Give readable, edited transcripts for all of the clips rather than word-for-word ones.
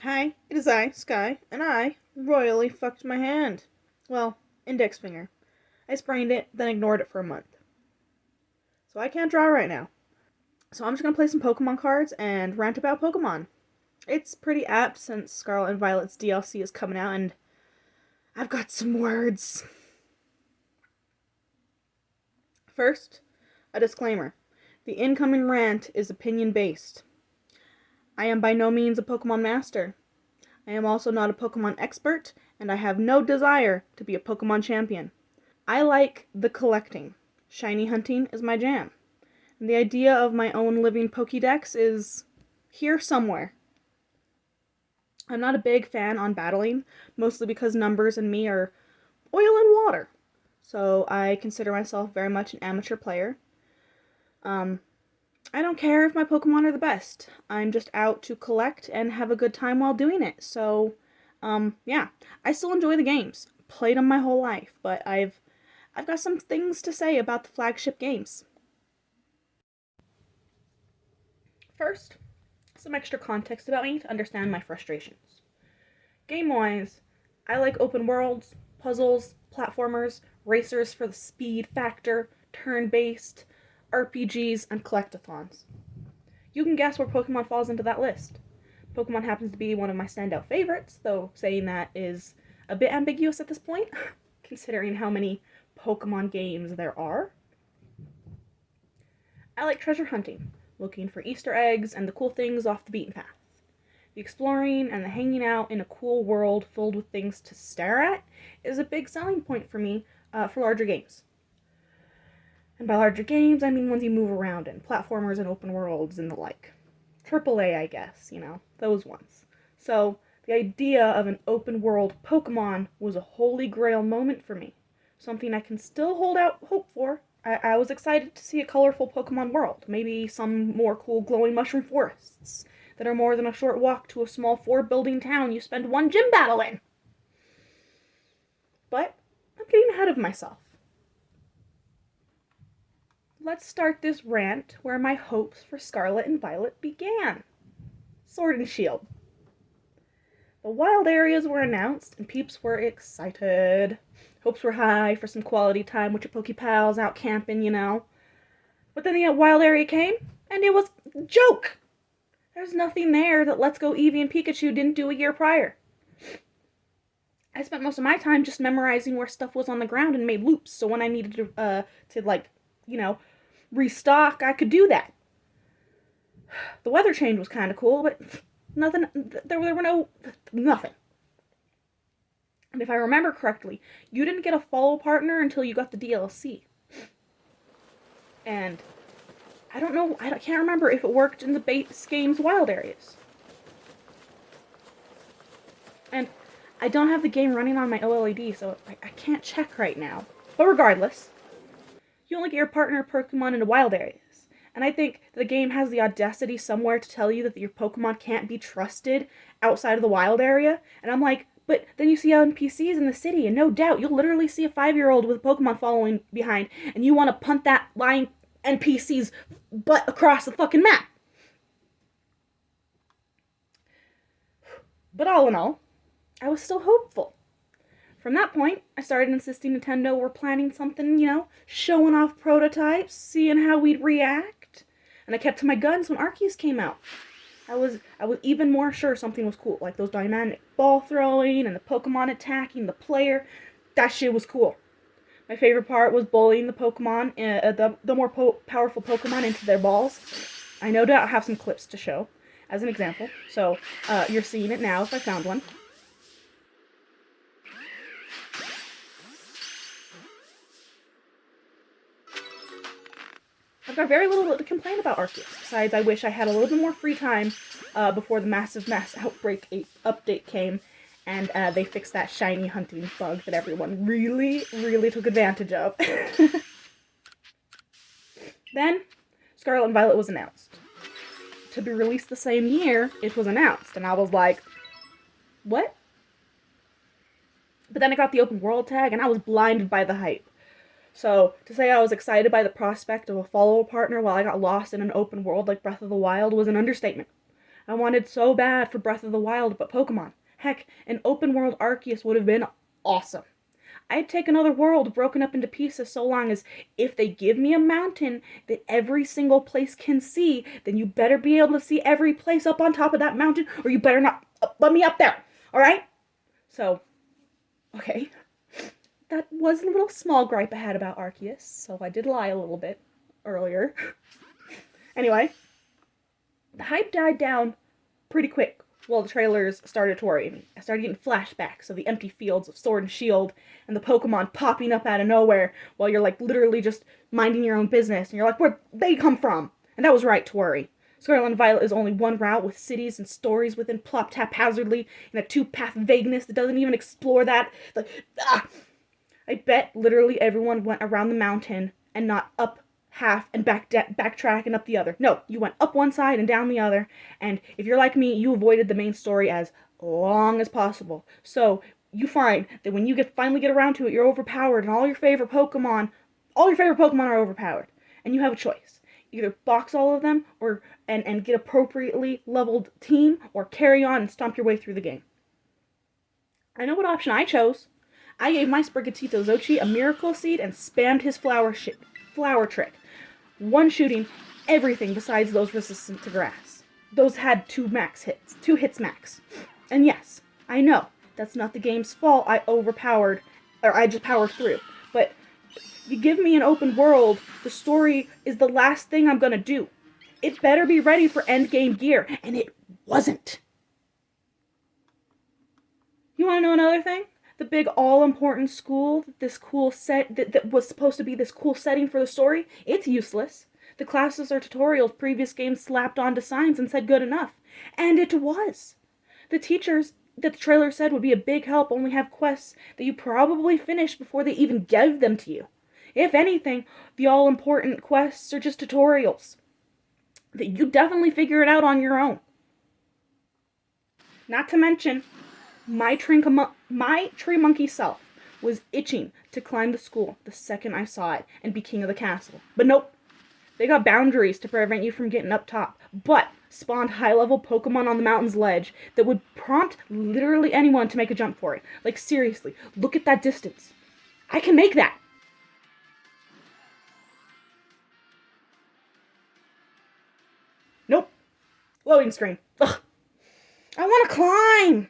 Hi, it is I, Skye, and I royally fucked my hand. Well, index finger. I sprained it, then ignored it for a month. So I can't draw right now. So I'm just gonna play some Pokemon cards and rant about Pokemon. It's pretty apt since Scarlet and Violet's DLC is coming out, and I've got some words. First, a disclaimer. The incoming rant is opinion based. I am by no means a Pokemon master. I am also not a Pokemon expert, and I have no desire to be a Pokemon champion. I like the collecting. Shiny hunting is my jam. And the idea of my own living Pokédex is here somewhere. I'm not a big fan on battling, mostly because numbers and me are oil and water. So I consider myself very much an amateur player. I don't care if my Pokemon are the best. I'm just out to collect and have a good time while doing it. So, yeah. I still enjoy the games. Played them my whole life, but I've got some things to say about the flagship games. First, some extra context about me to understand my frustrations. Game-wise, I like open worlds, puzzles, platformers, racers for the speed factor, turn-based, RPGs, and collectathons. You can guess where Pokemon falls into that list. Pokemon happens to be one of my standout favorites, though saying that is a bit ambiguous at this point, considering how many Pokemon games there are. I like treasure hunting, looking for Easter eggs and the cool things off the beaten path. The exploring and the hanging out in a cool world filled with things to stare at is a big selling point for me for larger games. And by larger games, I mean ones you move around in, platformers and open worlds and the like. AAA, I guess, those ones. So, the idea of an open world Pokemon was a holy grail moment for me. Something I can still hold out hope for. I was excited to see a colorful Pokemon world, maybe some more cool glowing mushroom forests that are more than a short walk to a small 4-building town you spend one gym battle in. But I'm getting ahead of myself. Let's start this rant where my hopes for Scarlet and Violet began. Sword and Shield. The wild areas were announced and peeps were excited. Hopes were high for some quality time with your Pokepals out camping. But then the wild area came and it was a joke. There's nothing there that Let's Go Eevee and Pikachu didn't do a year prior. I spent most of my time just memorizing where stuff was on the ground and made loops, so when I needed to restock, I could do that. The weather change was kind of cool, but nothing. There were nothing. And if I remember correctly, you didn't get a follow partner until you got the DLC. And I don't know. I can't remember if it worked in the base game's wild areas. And I don't have the game running on my OLED, so I can't check right now. But regardless, you only get your partner Pokemon into wild areas. And I think the game has the audacity somewhere to tell you that your Pokemon can't be trusted outside of the wild area. And I'm like, but then you see NPCs in the city, and no doubt you'll literally see a 5-year-old with a Pokemon following behind, and you want to punt that lying NPC's butt across the fucking map. But all in all, I was still hopeful. From that point, I started insisting Nintendo were planning something, showing off prototypes, seeing how we'd react. And I kept to my guns when Arceus came out. I was even more sure something was cool, like those dynamic ball throwing and the Pokemon attacking the player. That shit was cool. My favorite part was bullying the Pokemon, the more powerful Pokemon into their balls. I no doubt have some clips to show as an example, so you're seeing it now if I found one. I've got very little to complain about Arceus. Besides, I wish I had a little bit more free time before the massive mass outbreak update came, and they fixed that shiny hunting bug that everyone really, really took advantage of. Then, Scarlet and Violet was announced. To be released the same year, it was announced, and I was like, what? But then I got the open world tag, and I was blinded by the hype. So, to say I was excited by the prospect of a follow partner while I got lost in an open world like Breath of the Wild was an understatement. I wanted so bad for Breath of the Wild, but Pokemon. Heck, an open world Arceus would have been awesome. I'd take another world broken up into pieces so long as if they give me a mountain that every single place can see, then you better be able to see every place up on top of that mountain, or you better not let me up there. Alright? So, okay. That was a little small gripe I had about Arceus, so I did lie a little bit earlier. Anyway, the hype died down pretty quick while the trailers started to worry me. I started getting flashbacks of the empty fields of Sword and Shield and the Pokemon popping up out of nowhere while you're like literally just minding your own business and you're like, where'd they come from? And that was right to worry. Scarlet and Violet is only one route with cities and stories within plopped haphazardly in a two-path vagueness that doesn't even explore that. I bet literally everyone went around the mountain and not up half and backtrack and up the other. No, you went up one side and down the other, and if you're like me, you avoided the main story as long as possible. So you find that when you finally get around to it, you're overpowered, and all your favorite Pokemon are overpowered, and you have a choice: either box all of them, or and get appropriately leveled team, or carry on and stomp your way through the game. I know what option I chose. I gave my Sprigatito Xochi a Miracle Seed and spammed his flower trick. One-shooting everything besides those resistant to grass. Those had two hits max. And yes, I know, that's not the game's fault. I just powered through. But you give me an open world, the story is the last thing I'm gonna do. It better be ready for endgame gear, and it wasn't. You wanna know another thing? The big all-important school, that was supposed to be this cool setting for the story, it's useless. The classes or tutorials previous games slapped onto signs and said good enough. And it was. The teachers that the trailer said would be a big help only have quests that you probably finished before they even gave them to you. If anything, the all-important quests are just tutorials. That you definitely figure it out on your own. Not to mention, my tree monkey self was itching to climb the school the second I saw it and be king of the castle. But nope. They got boundaries to prevent you from getting up top, but spawned high-level Pokemon on the mountain's ledge that would prompt literally anyone to make a jump for it. Like, seriously, look at that distance. I can make that. Nope. Loading screen. Ugh. I want to climb.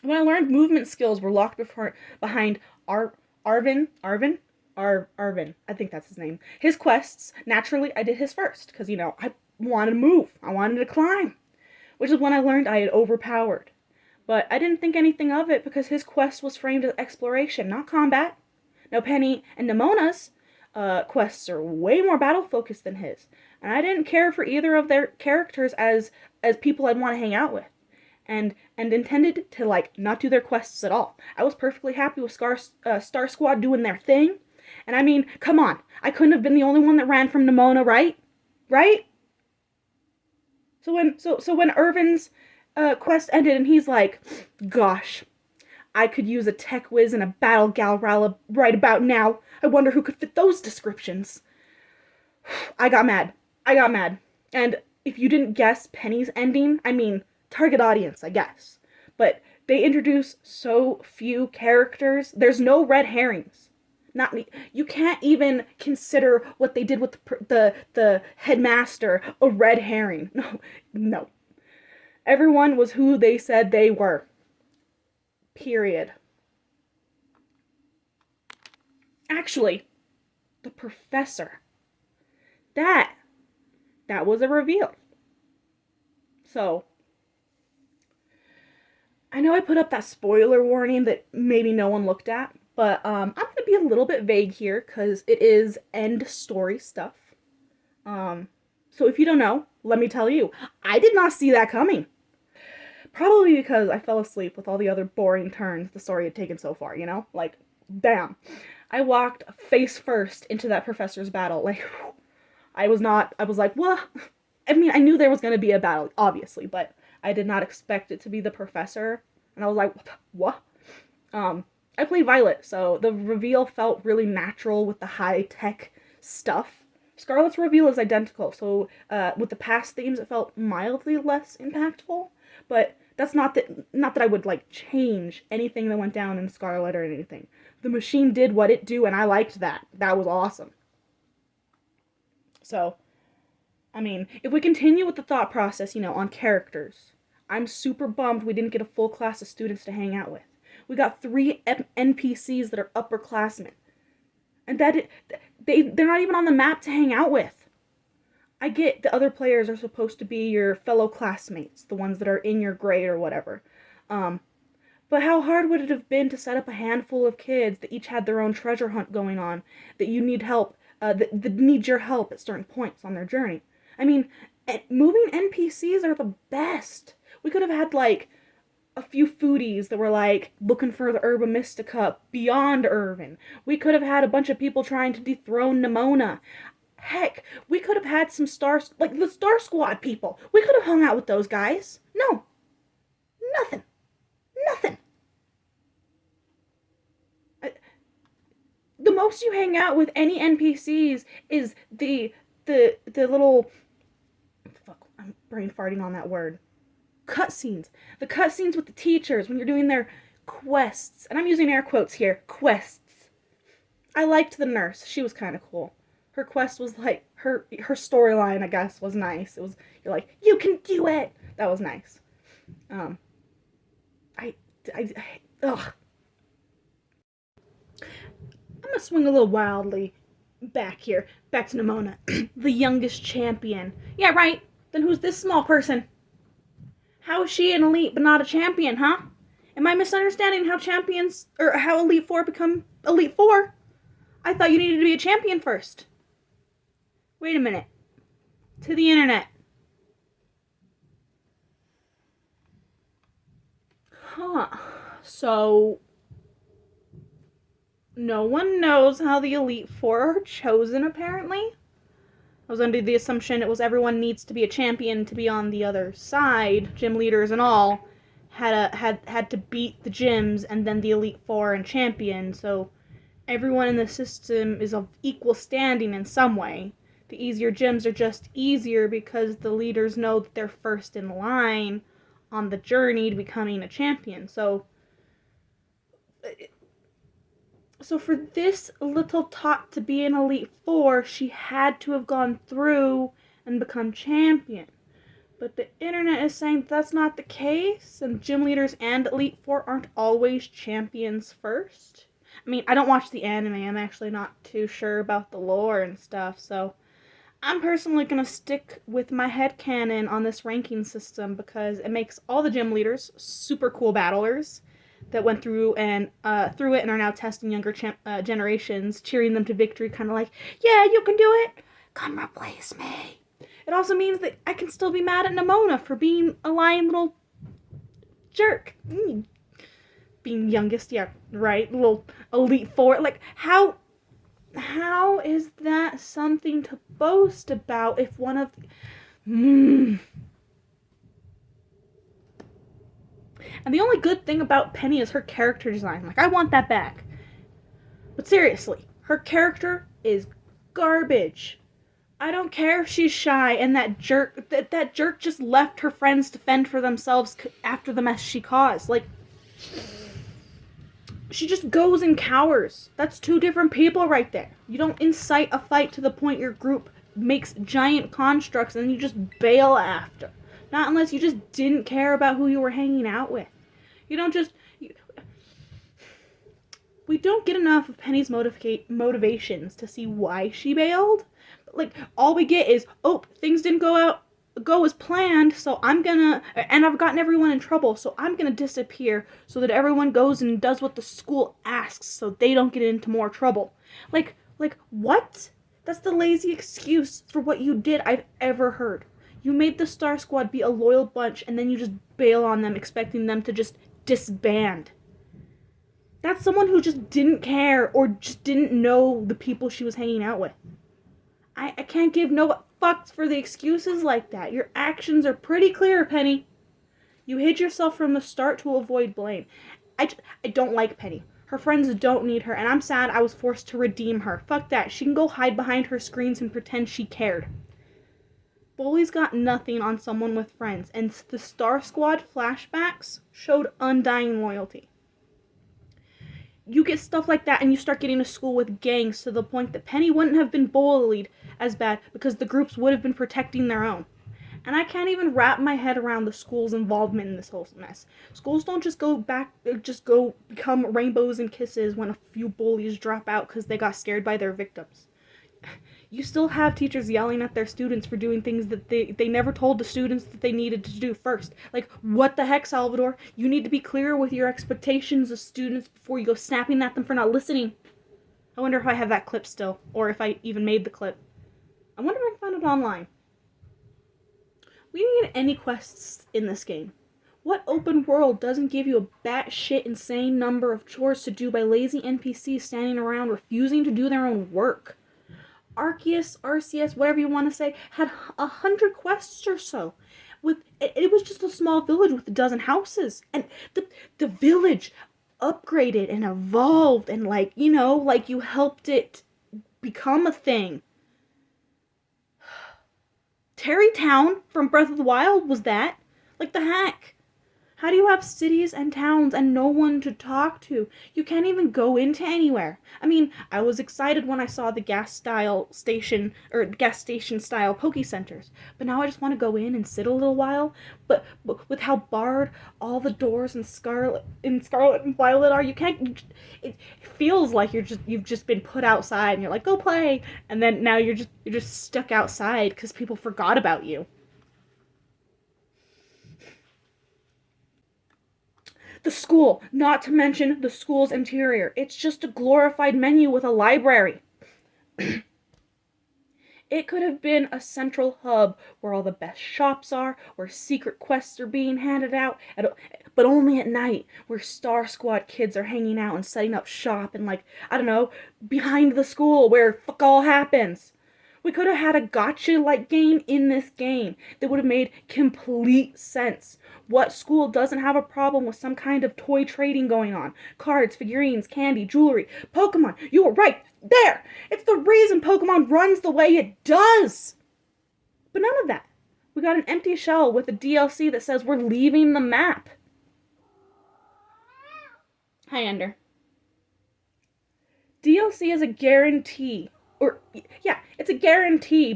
When I learned movement skills were locked behind Arvin, I think that's his name. His quests, naturally, I did his first, because, I wanted to move. I wanted to climb. Which is when I learned I had overpowered. But I didn't think anything of it, because his quest was framed as exploration, not combat. Now, Penny and Nemona's quests are way more battle-focused than his. And I didn't care for either of their characters as people I'd want to hang out with. And intended to, not do their quests at all. I was perfectly happy with Star Squad doing their thing. And I mean, come on. I couldn't have been the only one that ran from Nemona, right? Right? So when Irvin's quest ended and he's like, gosh, I could use a tech whiz and a battle gal right about now. I wonder who could fit those descriptions. I got mad. And if you didn't guess Penny's ending, I mean, target audience, I guess. But they introduce so few characters. There's no red herrings. You can't even consider what they did with the headmaster a red herring. No. Everyone was who they said they were. Period. Actually, the professor. That was a reveal. So, I know I put up that spoiler warning that maybe no one looked at, but I'm going to be a little bit vague here because it is end story stuff. So if you don't know, let me tell you, I did not see that coming. Probably because I fell asleep with all the other boring turns the story had taken so far, Like, bam. I walked face first into that professor's battle. Like, I was like, what? I mean, I knew there was going to be a battle, obviously, but I did not expect it to be the professor. And I was like, what? I played Violet, so the reveal felt really natural with the high-tech stuff. Scarlet's reveal is identical, so with the past themes, it felt mildly less impactful. But that's not that I would like change anything that went down in Scarlet or anything. The machine did what it do, and I liked that. That was awesome. So, I mean, if we continue with the thought process, on characters, I'm super bummed we didn't get a full class of students to hang out with. We got 3 NPCs that are upperclassmen, and they're not even on the map to hang out with. I get the other players are supposed to be your fellow classmates, the ones that are in your grade or whatever. But how hard would it have been to set up a handful of kids that each had their own treasure hunt going on, that you need help, that need your help at certain points on their journey? I mean, moving NPCs are the best. We could have had like a few foodies that were like looking for the Herba Mystica beyond Irvin. We could have had a bunch of people trying to dethrone Nimona. Heck, we could have had some like the Star Squad people. We could have hung out with those guys. No. Nothing. Nothing. The most you hang out with any NPCs is the little, fuck, I'm brain farting on that word. Cutscenes. The cutscenes with the teachers when you're doing their quests. And I'm using air quotes here. Quests. I liked the nurse. She was kind of cool. Her quest was like, her storyline, I guess, was nice. It was, you're like, you can do it! That was nice. Ugh. I'm gonna swing a little wildly back here. Back to Nimona. The youngest champion. Yeah, right. Then who's this small person? How is she an elite but not a champion, huh? Am I misunderstanding how champions, or how Elite Four become Elite Four? I thought you needed to be a champion first. Wait a minute. To the internet. Huh. So, no one knows how the Elite Four are chosen, apparently? I was under the assumption it was everyone needs to be a champion to be on the other side, gym leaders and all, had to beat the gyms and then the Elite Four and champion, so everyone in the system is of equal standing in some way. The easier gyms are just easier because the leaders know that they're first in line on the journey to becoming a champion. So for this little tot to be an Elite Four, she had to have gone through and become champion. But the internet is saying that's not the case, and gym leaders and Elite Four aren't always champions first. I mean, I don't watch the anime. I'm actually not too sure about the lore and stuff, so I'm personally going to stick with my headcanon on this ranking system because it makes all the gym leaders super cool battlers that went through and through it and are now testing younger generations, cheering them to victory, kind of like, yeah, you can do it. Come replace me. It also means that I can still be mad at Nimona for being a lying little jerk. Being youngest, yeah, right, little Elite Four. Like, how is that something to boast about if one of... And the only good thing about Penny is her character design. Like, I want that back. But seriously, her character is garbage. I don't care if she's shy and that jerk just left her friends to fend for themselves after the mess she caused. Like, she just goes and cowers. That's two different people right there. You don't incite a fight to the point your group makes giant constructs and you just bail after. Not unless you just didn't care about who you were hanging out with. You don't just... We don't get enough of Penny's motivations to see why she bailed. Like, all we get is, oh, things didn't go as planned, so and I've gotten everyone in trouble, so I'm gonna disappear so that everyone goes and does what the school asks so they don't get into more trouble. Like, what? That's the lazy excuse for what you did I've ever heard. You made the Star Squad be a loyal bunch, and then you just bail on them, expecting them to just disband. That's someone who just didn't care or just didn't know the people she was hanging out with. I can't give no fucks for the excuses like that. Your actions are pretty clear, Penny. You hid yourself from the start to avoid blame. I don't like Penny. Her friends don't need her, and I'm sad I was forced to redeem her. Fuck that. She can go hide behind her screens and pretend she cared. Bullies got nothing on someone with friends, and the Star Squad flashbacks showed undying loyalty. You get stuff like that and you start getting to school with gangs to the point that Penny wouldn't have been bullied as bad because the groups would have been protecting their own. And I can't even wrap my head around the school's involvement in this whole mess. Schools don't just go become rainbows and kisses when a few bullies drop out because they got scared by their victims. You still have teachers yelling at their students for doing things that they never told the students that they needed to do first. Like, what the heck, Salvador? You need to be clear with your expectations of students before you go snapping at them for not listening. I wonder if I have that clip still, or if I even made the clip. I wonder if I can find it online. We need any quests in this game. What open world doesn't give you a batshit insane number of chores to do by lazy NPCs standing around refusing to do their own work? Arceus, whatever you want to say, had 100 quests or so. It was just a small village with a dozen houses, and the village upgraded and evolved, and like you helped it become a thing. Terrytown from Breath of the Wild was that. Like, the heck? How do you have cities and towns and no one to talk to? You can't even go into anywhere. I mean, I was excited when I saw the gas station style Poke Centers, but now I just want to go in and sit a little while. But with how barred all the doors in Scarlet and Violet are, you can't. It feels like you've just been put outside and you're like, go play, and then now you're just stuck outside because people forgot about you. The school, not to mention the school's interior. It's just a glorified menu with a library. It could have been a central hub where all the best shops are, where secret quests are being handed out, but only at night, where Star Squad kids are hanging out and setting up shop and, like, I don't know, behind the school where fuck all happens. We could have had a gotcha-like game in this game that would have made complete sense. What school doesn't have a problem with some kind of toy trading going on? Cards, figurines, candy, jewelry, Pokemon. You were right there. It's the reason Pokemon runs the way it does. But none of that. We got an empty shell with a DLC that says we're leaving the map. Hi, Ender. DLC is a guarantee. It's a guarantee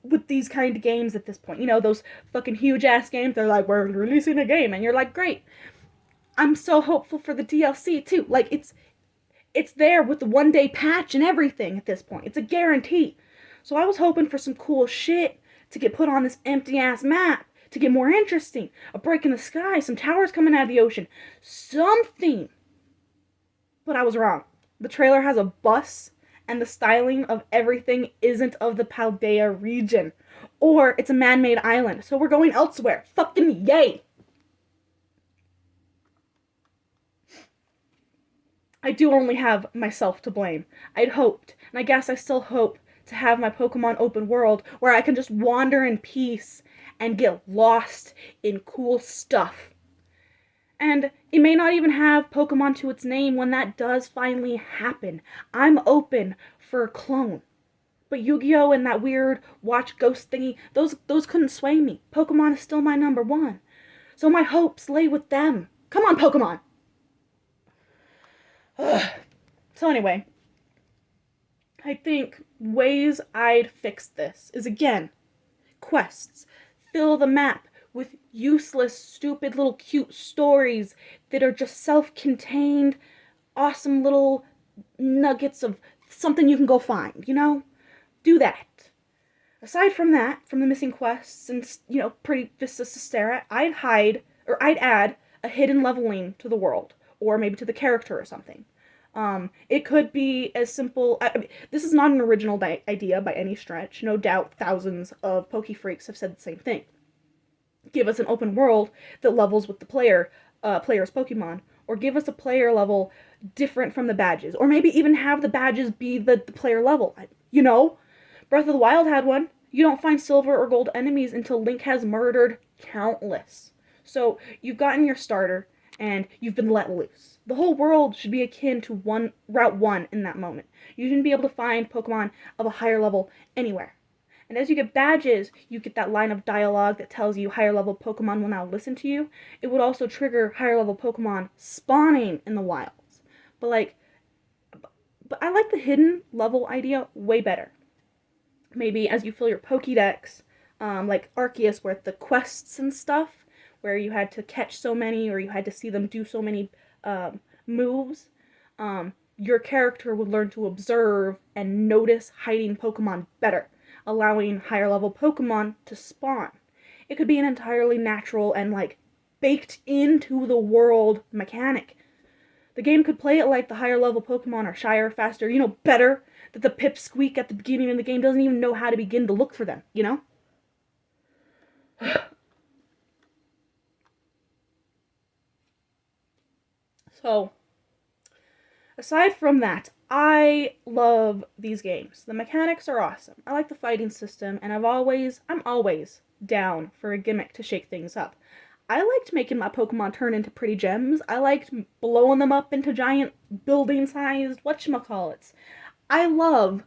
with these kind of games at this point. You know, those fucking huge-ass games, they're like, we're releasing a game, and you're like, great. I'm so hopeful for the DLC, too. Like, it's there with the one-day patch and everything at this point. It's a guarantee. So I was hoping for some cool shit to get put on this empty-ass map, to get more interesting. A break in the sky, some towers coming out of the ocean. Something. But I was wrong. The trailer has a bus, and the styling of everything isn't of the Paldea region. Or it's a man-made island, so we're going elsewhere. Fucking yay! I do only have myself to blame. I'd hoped, and I guess I still hope, to have my Pokemon open world where I can just wander in peace and get lost in cool stuff. And it may not even have Pokemon to its name when that does finally happen. I'm open for a clone. But Yu-Gi-Oh! And that weird watch ghost thingy, those couldn't sway me. Pokemon is still my number one. So my hopes lay with them. Come on, Pokemon! Ugh. So anyway, I think ways I'd fix this is, again, quests. Fill the map with useless, stupid little cute stories that are just self-contained, awesome little nuggets of something you can go find, you know? Do that. Aside from that, from the missing quests and, pretty vistas to stare at, I'd add a hidden leveling to the world, or maybe to the character or something. It could be as simple. This is not an original idea by any stretch. No doubt thousands of Pokefreaks have said the same thing. Give us an open world that levels with the player's Pokemon, or give us a player level different from the badges, or maybe even have the badges be the player level. Breath of the Wild had one. You don't find silver or gold enemies until Link has murdered countless. So you've gotten your starter, and you've been let loose. The whole world should be akin to Route 1 in that moment. You shouldn't be able to find Pokemon of a higher level anywhere. And as you get badges, you get that line of dialogue that tells you higher level Pokemon will now listen to you. It would also trigger higher level Pokemon spawning in the wilds. But I like the hidden level idea way better. Maybe as you fill your Pokédex, like Arceus, where the quests and stuff, where you had to catch so many or you had to see them do so many moves, your character would learn to observe and notice hiding Pokemon better, allowing higher level Pokemon to spawn. It could be an entirely natural and baked into the world mechanic. The game could play it like the higher level Pokemon are shyer, faster, better, that the Pipsqueak at the beginning of the game doesn't even know how to begin to look for them, So, aside from that, I love these games. The mechanics are awesome. I like the fighting system, and I'm always down for a gimmick to shake things up. I liked making my Pokemon turn into pretty gems. I liked blowing them up into giant building-sized whatchamacallits. I love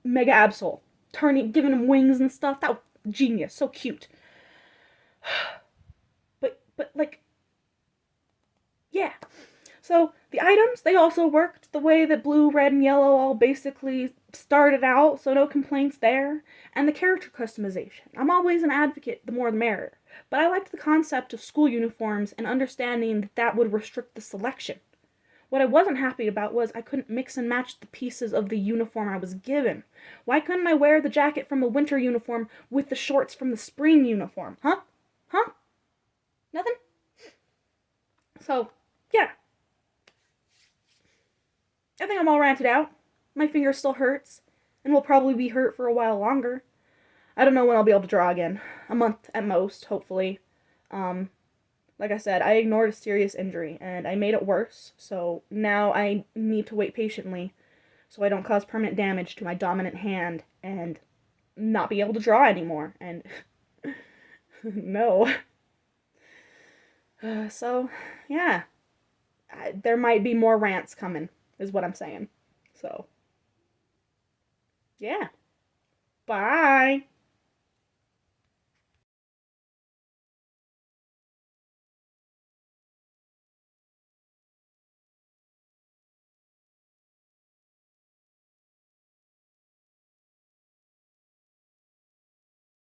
Mega Absol, giving him wings and stuff. That was genius, so cute. But yeah. So the items, they also worked the way that blue, red, and yellow all basically started out, so no complaints there. And the character customization. I'm always an advocate, the more the merrier. But I liked the concept of school uniforms and understanding that that would restrict the selection. What I wasn't happy about was I couldn't mix and match the pieces of the uniform I was given. Why couldn't I wear the jacket from the winter uniform with the shorts from the spring uniform? Huh? Huh? Nothing? So, yeah. I think I'm all ranted out. My finger still hurts, and will probably be hurt for a while longer. I don't know when I'll be able to draw again. A month at most, hopefully. Like I said, I ignored a serious injury, and I made it worse, so now I need to wait patiently so I don't cause permanent damage to my dominant hand and not be able to draw anymore. And no. So, yeah. There might be more rants coming, is what I'm saying. So, yeah. Bye.